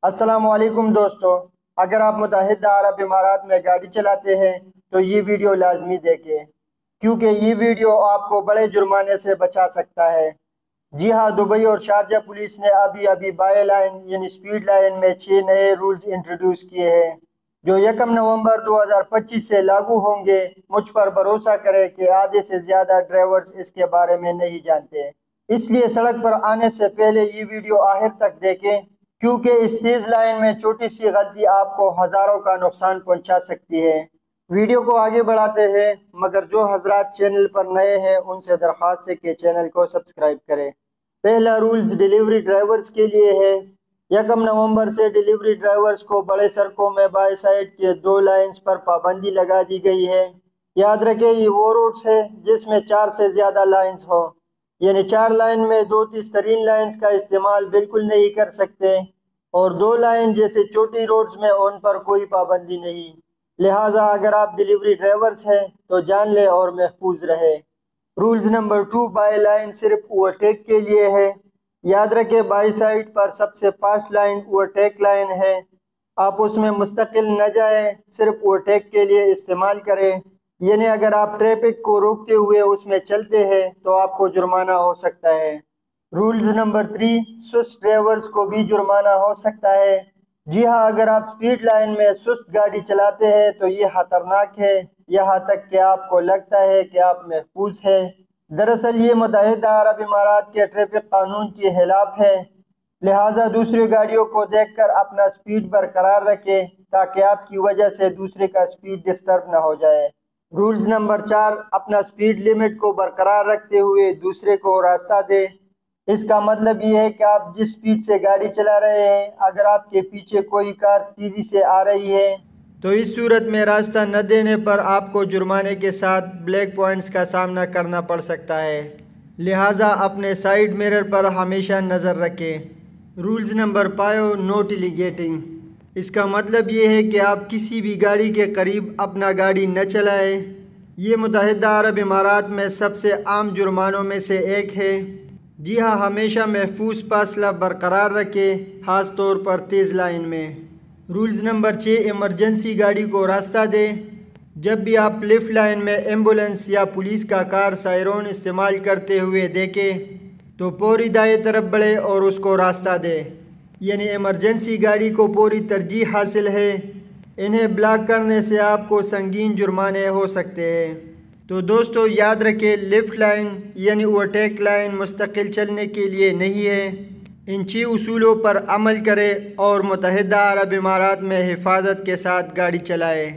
السلام علیکم دوستو، اگر آپ متحدہ عرب امارات میں گاڑی چلاتے ہیں تو یہ ویڈیو لازمی دیکھیں، کیونکہ یہ ویڈیو آپ کو بڑے جرمانے سے بچا سکتا ہے۔ جی ہاں، دبئی اور شارجہ پولیس نے ابھی بائی لائن یعنی سپیڈ لائن میں 6 نئے رولز انٹروڈیوس کیے ہیں جو 1 نومبر 2025 سے لاگو ہوں گے۔ مجھ پر بھروسہ کریں کہ آدھے سے زیادہ ڈرائیورز اس کے بارے میں نہیں جانتے، اس لیے سڑک پر آنے سے پہلے یہ ویڈیو آخر تک دیکھیں، کیونکہ اس تیز لائن میں چھوٹی سی غلطی آپ کو ہزاروں کا نقصان پہنچا سکتی ہے۔ ویڈیو کو آگے بڑھاتے ہیں، مگر جو حضرات چینل پر نئے ہیں ان سے درخواست ہے کہ چینل کو سبسکرائب کریں۔ پہلا رولز ڈیلیوری ڈرائیورز کے لیے ہے۔ 1 نومبر سے ڈیلیوری ڈرائیورز کو بڑے سڑکوں میں بائی سائڈ کے 2 لائنز پر پابندی لگا دی گئی ہے۔ یاد رکھیں، یہ وہ روڈز ہے جس میں 4 سے زیادہ لائنز ہوں، یعنی 4 لائن میں 2 تیس ترین لائنز کا استعمال بالکل نہیں کر سکتے، اور 2 لائن جیسے چھوٹی روڈز میں ان پر کوئی پابندی نہیں۔ لہٰذا اگر آپ ڈیلیوری ڈرائیورز ہیں تو جان لیں اور محفوظ رہے۔ رولز نمبر 2، بائی لائن صرف اوورٹیک کے لیے ہے۔ یاد رکھیں، بائی سائڈ پر سب سے فاسٹ لائن اوورٹیک لائن ہے، آپ اس میں مستقل نہ جائیں، صرف اوورٹیک کے لیے استعمال کریں، یعنی اگر آپ ٹریفک کو روکتے ہوئے اس میں چلتے ہیں تو آپ کو جرمانہ ہو سکتا ہے۔ رولز نمبر 3، سست ڈرائیورز کو بھی جرمانہ ہو سکتا ہے۔ جی ہاں، اگر آپ سپیڈ لائن میں سست گاڑی چلاتے ہیں تو یہ خطرناک ہے، یہاں تک کہ آپ کو لگتا ہے کہ آپ محفوظ ہیں۔ دراصل یہ متحدہ عرب امارات کے ٹریفک قانون کی خلاف ہے، لہٰذا دوسری گاڑیوں کو دیکھ کر اپنا سپیڈ برقرار رکھیں تاکہ آپ کی وجہ سے دوسرے کا سپیڈ ڈسٹرب نہ ہو جائے۔ رولز نمبر 4، اپنا سپیڈ لیمٹ کو برقرار رکھتے ہوئے دوسرے کو راستہ دیں۔ اس کا مطلب یہ ہے کہ آپ جس سپیڈ سے گاڑی چلا رہے ہیں، اگر آپ کے پیچھے کوئی کار تیزی سے آ رہی ہے تو اس صورت میں راستہ نہ دینے پر آپ کو جرمانے کے ساتھ بلیک پوائنٹس کا سامنا کرنا پڑ سکتا ہے، لہٰذا اپنے سائیڈ مرر پر ہمیشہ نظر رکھیں۔ رولز نمبر 5، نو ٹیلیگیٹنگ۔ اس کا مطلب یہ ہے کہ آپ کسی بھی گاڑی کے قریب اپنا گاڑی نہ چلائیں۔ یہ متحدہ عرب امارات میں سب سے عام جرمانوں میں سے ایک ہے۔ جی ہاں، ہمیشہ محفوظ فاصلہ برقرار رکھیں، خاص طور پر تیز لائن میں۔ رولز نمبر 6، ایمرجنسی گاڑی کو راستہ دیں۔ جب بھی آپ لیفٹ لائن میں ایمبولنس یا پولیس کا کار سائرون استعمال کرتے ہوئے دیکھیں تو فوری دائیں طرف بڑھیں اور اس کو راستہ دیں، یعنی ایمرجنسی گاڑی کو پوری ترجیح حاصل ہے۔ انہیں بلاک کرنے سے آپ کو سنگین جرمانے ہو سکتے ہیں۔ تو دوستو یاد رکھیں، لیفٹ لائن یعنی اوورٹیک لائن مستقل چلنے کے لیے نہیں ہے۔ ان 6 اصولوں پر عمل کریں اور متحدہ عرب امارات میں حفاظت کے ساتھ گاڑی چلائیں۔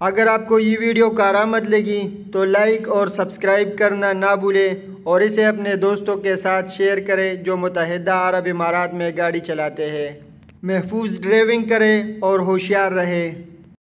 اگر آپ کو یہ ویڈیو کارآمد لگی تو لائک اور سبسکرائب کرنا نہ بھولیں، اور اسے اپنے دوستوں کے ساتھ شیئر کریں جو متحدہ عرب امارات میں گاڑی چلاتے ہیں۔ محفوظ ڈرائیونگ کریں اور ہوشیار رہیں۔